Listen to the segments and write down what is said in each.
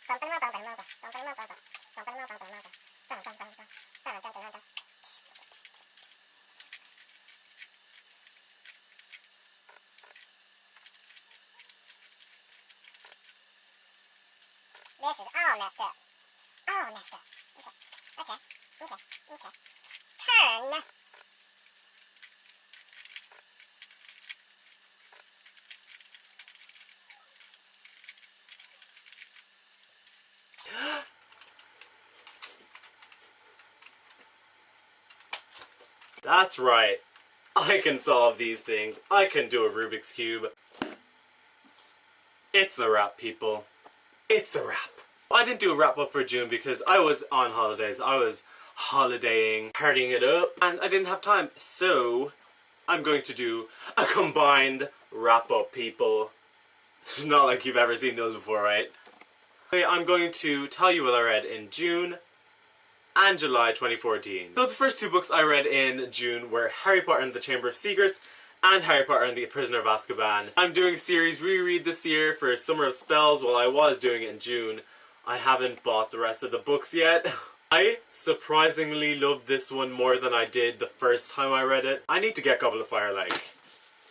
This is all messed up. All messed up. Okay. Turn. That's right. I can solve these things. I can do a Rubik's Cube. It's a wrap, people. It's a wrap. I didn't do a wrap up for June because I was on holidays. I was holidaying, partying it up, and I didn't have time. So, I'm going to do a combined wrap up, people. Not like you've ever seen those before, right? Okay, I'm going to tell you what I read in June and July 2014. So the first two books I read in June were Harry Potter and the Chamber of Secrets and Harry Potter and the Prisoner of Azkaban. I'm doing a series reread this year for Summer of Spells while I was doing it in June. I haven't bought the rest of the books yet. I surprisingly loved this one more than I did the first time I read it. I need to get Goblet of Fire like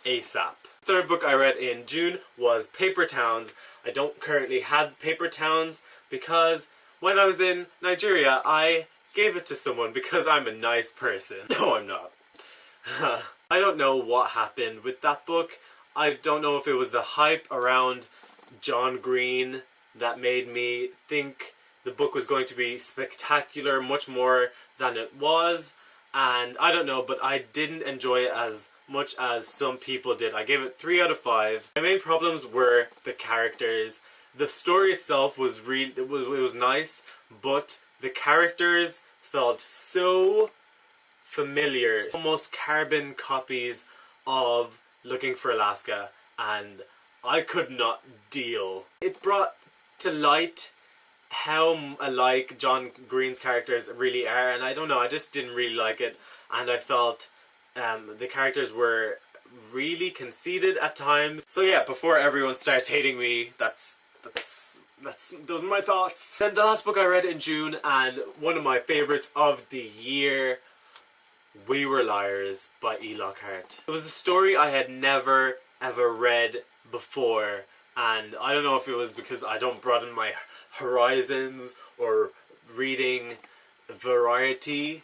ASAP. Third book I read in June was Paper Towns. I don't currently have Paper Towns because when I was in Nigeria I gave it to someone because I'm a nice person. No, I'm not. I don't know what happened with that book. I don't know if it was the hype around John Green that made me think the book was going to be spectacular much more than it was. And I don't know, but I didn't enjoy it as much as some people did. I gave it 3 out of 5. My main problems were the characters. The story itself was it was nice, but the characters felt so familiar, almost carbon copies of Looking for Alaska, and I could not deal. It brought to light how alike John Green's characters really are, and I don't know, I just didn't really like it, and I felt the characters were really conceited at times. So yeah, before everyone starts hating me, those are my thoughts. Then the last book I read in June, and one of my favourites of the year, We Were Liars by E. Lockhart. It was a story I had never ever read before, and I don't know if it was because I don't broaden my horizons or reading variety.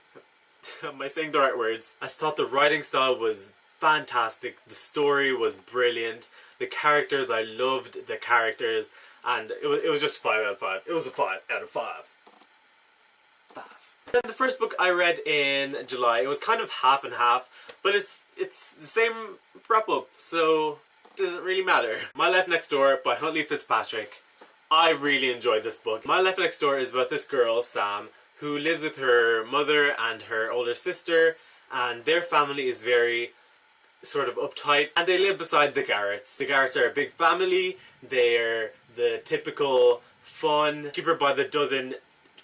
Am I saying the right words? I thought the writing style was fantastic, the story was brilliant, the characters, I loved the characters, and it was just 5 out of 5. It was a 5 out of 5. Then the first book I read in July, it was kind of half and half, but it's the same wrap up, so it doesn't really matter. My Life Next Door by Huntley Fitzpatrick. I really enjoyed this book. My Life Next Door is about this girl, Sam, who lives with her mother and her older sister, and their family is very sort of uptight, and they live beside the Garretts. The Garretts are a big family. They're the typical fun, cheaper by the dozen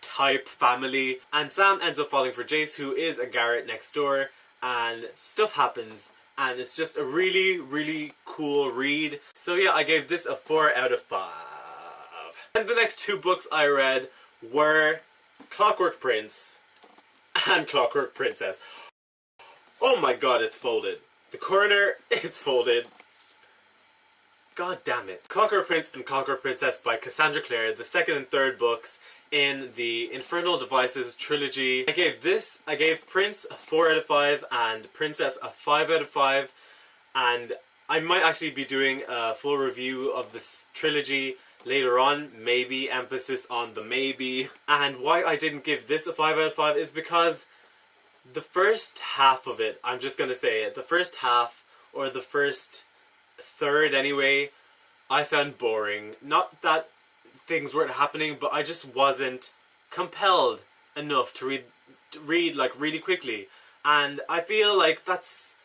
type family, and Sam ends up falling for Jace, who is a Garrett next door, and stuff happens, and it's just a really, really cool read. So yeah, I gave this a 4 out of 5. And the next two books I read were Clockwork Prince and Clockwork Princess. Oh my god, it's folded. The corner, it's folded. God damn it. Clockwork Prince and Clockwork Princess by Cassandra Clare, the second and third books in the Infernal Devices trilogy. I gave Prince a 4 out of 5 and Princess a 5 out of 5, and I might actually be doing a full review of this trilogy later on, maybe, emphasis on the maybe. And why I didn't give this a 5 out of 5 is because the first half of it, I'm just gonna say it, the first half, or the first third anyway, I found boring. Not that things weren't happening, but I just wasn't compelled enough to read like really quickly. And I feel like that's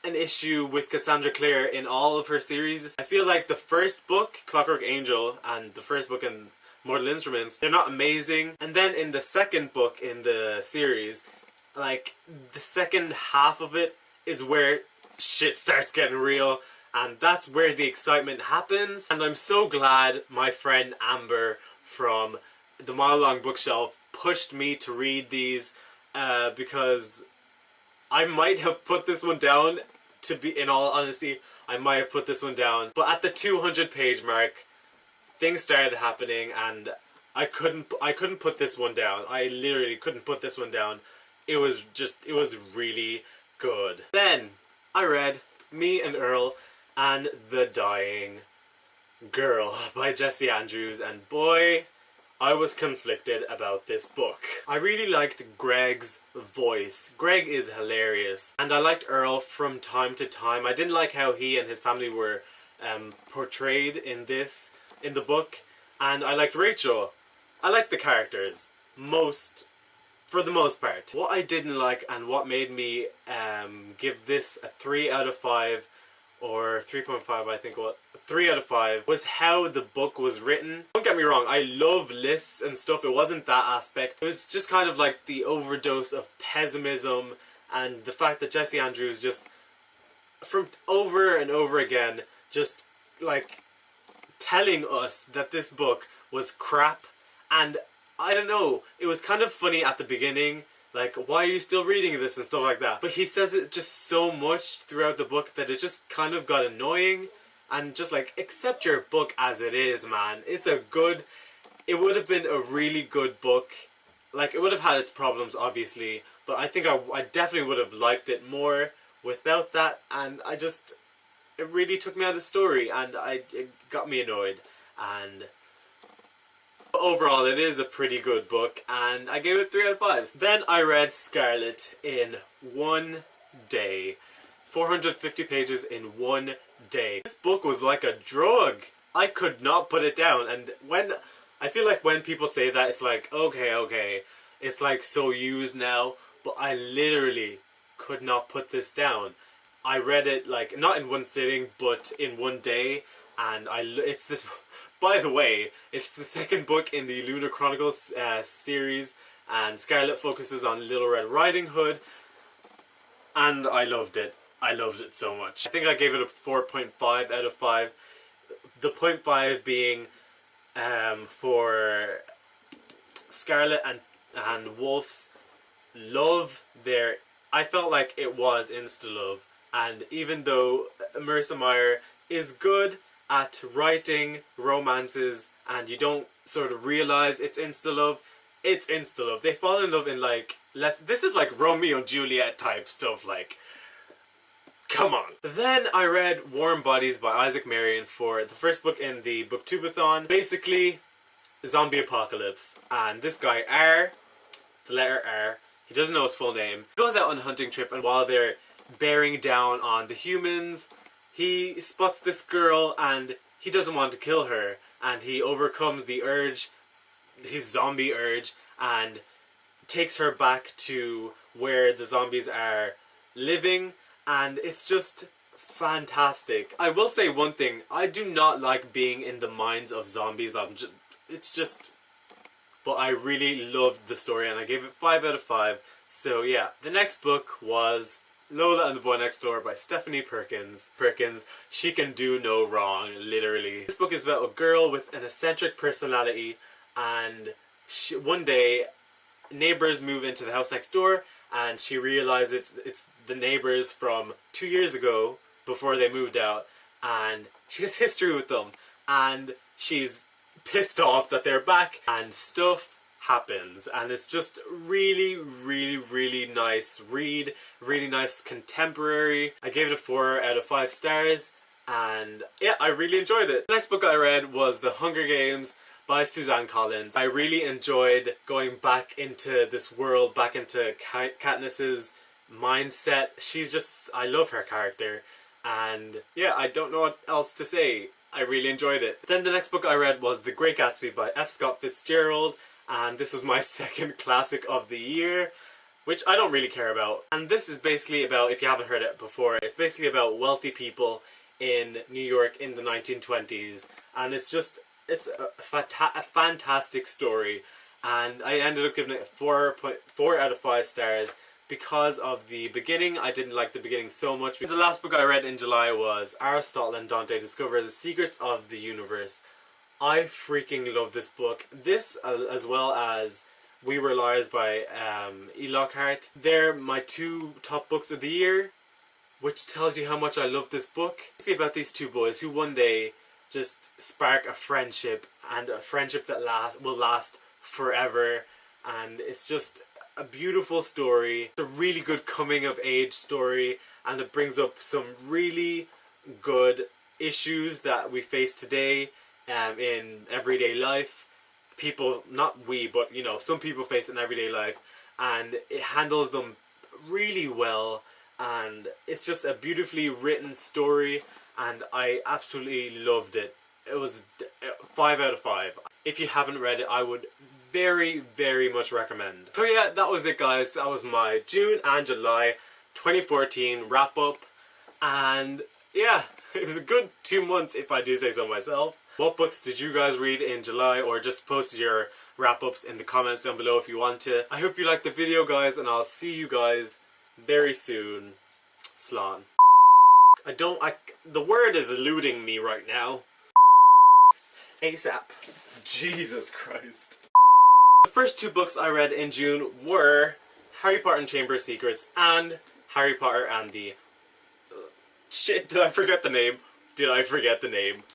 an issue with Cassandra Clare in all of her series. I feel like the first book, Clockwork Angel, and the first book in Mortal Instruments, they're not amazing. And then in the second book in the series, like, the second half of it is where shit starts getting real, and that's where the excitement happens. And I'm so glad my friend Amber from the Mile Long Bookshelf pushed me to read these because I might have put this one down, to be in all honesty. I might have put this one down. But at the 200 page mark, things started happening and I couldn't put this one down. I literally couldn't put this one down. It was really good. Then I read Me and Earl and the Dying Girl by Jesse Andrews, and boy, I was conflicted about this book. I really liked Greg's voice. Greg is hilarious. And I liked Earl from time to time. I didn't like how he and his family were portrayed in the book. And I liked Rachel. I liked the characters. For the most part. What I didn't like and what made me give this a 3 out of 5 or 3.5, I think, 3 out of 5, was how the book was written. Don't get me wrong, I love lists and stuff. It wasn't that aspect. It was just kind of like the overdose of pessimism and the fact that Jesse Andrews just, from over and over again, just like telling us that this book was crap. And I don't know, it was kind of funny at the beginning, like, why are you still reading this and stuff like that. But he says it just so much throughout the book that it just kind of got annoying. And just like, accept your book as it is, man. It would have been a really good book. Like, it would have had its problems, obviously, but I think I definitely would have liked it more without that. And it really took me out of the story, and it got me annoyed. And overall, it is a pretty good book, and I gave it 3 out of 5. Then I read Scarlet in one day. 450 pages in one day. This book was like a drug. I could not put it down, and I feel like when people say that, it's like, okay, it's like so used now, but I literally could not put this down. I read it, like, not in one sitting, but in one day, and it's this, by the way, it's the second book in the Lunar Chronicles series, and Scarlet focuses on Little Red Riding Hood, and I loved it. I loved it so much. I think I gave it a 4.5 out of 5. The 0.5 being for Scarlet and Wolf's love there. I felt like it was insta-love. And even though Marissa Meyer is good at writing romances and you don't sort of realize it's insta-love, it's insta-love. They fall in love in like this is like Romeo and Juliet type stuff, like, come on. Then I read Warm Bodies by Isaac Marion for the first book in the Booktubeathon. Basically, zombie apocalypse. And this guy, R, the letter R, he doesn't know his full name, goes out on a hunting trip, and while they're bearing down on the humans, he spots this girl and he doesn't want to kill her. And he overcomes the urge, his zombie urge, and takes her back to where the zombies are living. And it's just fantastic. I will say one thing, I do not like being in the minds of zombies. But I really loved the story and I gave it 5 out of 5. So yeah, the next book was Lola and the Boy Next Door by Stephanie Perkins. She can do no wrong, literally. This book is about a girl with an eccentric personality, and one day neighbors move into the house next door, and she realizes it's the neighbors from 2 years ago before they moved out, and she has history with them, and she's pissed off that they're back, and stuff happens, and it's just really, really, really nice read, really nice contemporary. I gave it a 4 out of 5 stars, and yeah, I really enjoyed it. The next book I read was The Hunger Games by Suzanne Collins. I really enjoyed going back into this world, back into Katniss's mindset. I love her character, and yeah, I don't know what else to say. I really enjoyed it. Then the next book I read was The Great Gatsby by F. Scott Fitzgerald, and this was my second classic of the year, which I don't really care about. And this is basically about, if you haven't heard it before, it's basically about wealthy people in New York in the 1920s, and it's a fantastic story, and I ended up giving it 4 out of 5 stars because of the beginning. I didn't like the beginning so much. The last book I read in July was Aristotle and Dante Discover the Secrets of the Universe I freaking love this book. This, as well as We Were Liars by E. Lockhart. They're my two top books of the year, which tells you how much I love this book. It's about these two boys who one day just spark a friendship, and a friendship that will last forever. And it's just a beautiful story. It's a really good coming of age story, and it brings up some really good issues that we face today in everyday life. People, not we, but you know, some people face in everyday life, and it handles them really well. And it's just a beautifully written story, and I absolutely loved it. It was 5 out of 5. If you haven't read it, I would very, very much recommend. So yeah, that was it, guys. That was my June and July 2014 wrap up, and yeah, it was a good 2 months if I do say so myself. What books did you guys read in July, or just post your wrap-ups in the comments down below if you want to. I hope you liked the video, guys, and I'll see you guys very soon. Slán. The word is eluding me right now. ASAP. Jesus Christ. The first 2 books I read in June were Harry Potter and Chamber of Secrets and Harry Potter and the... Shit, did I forget the name? Did I forget the name?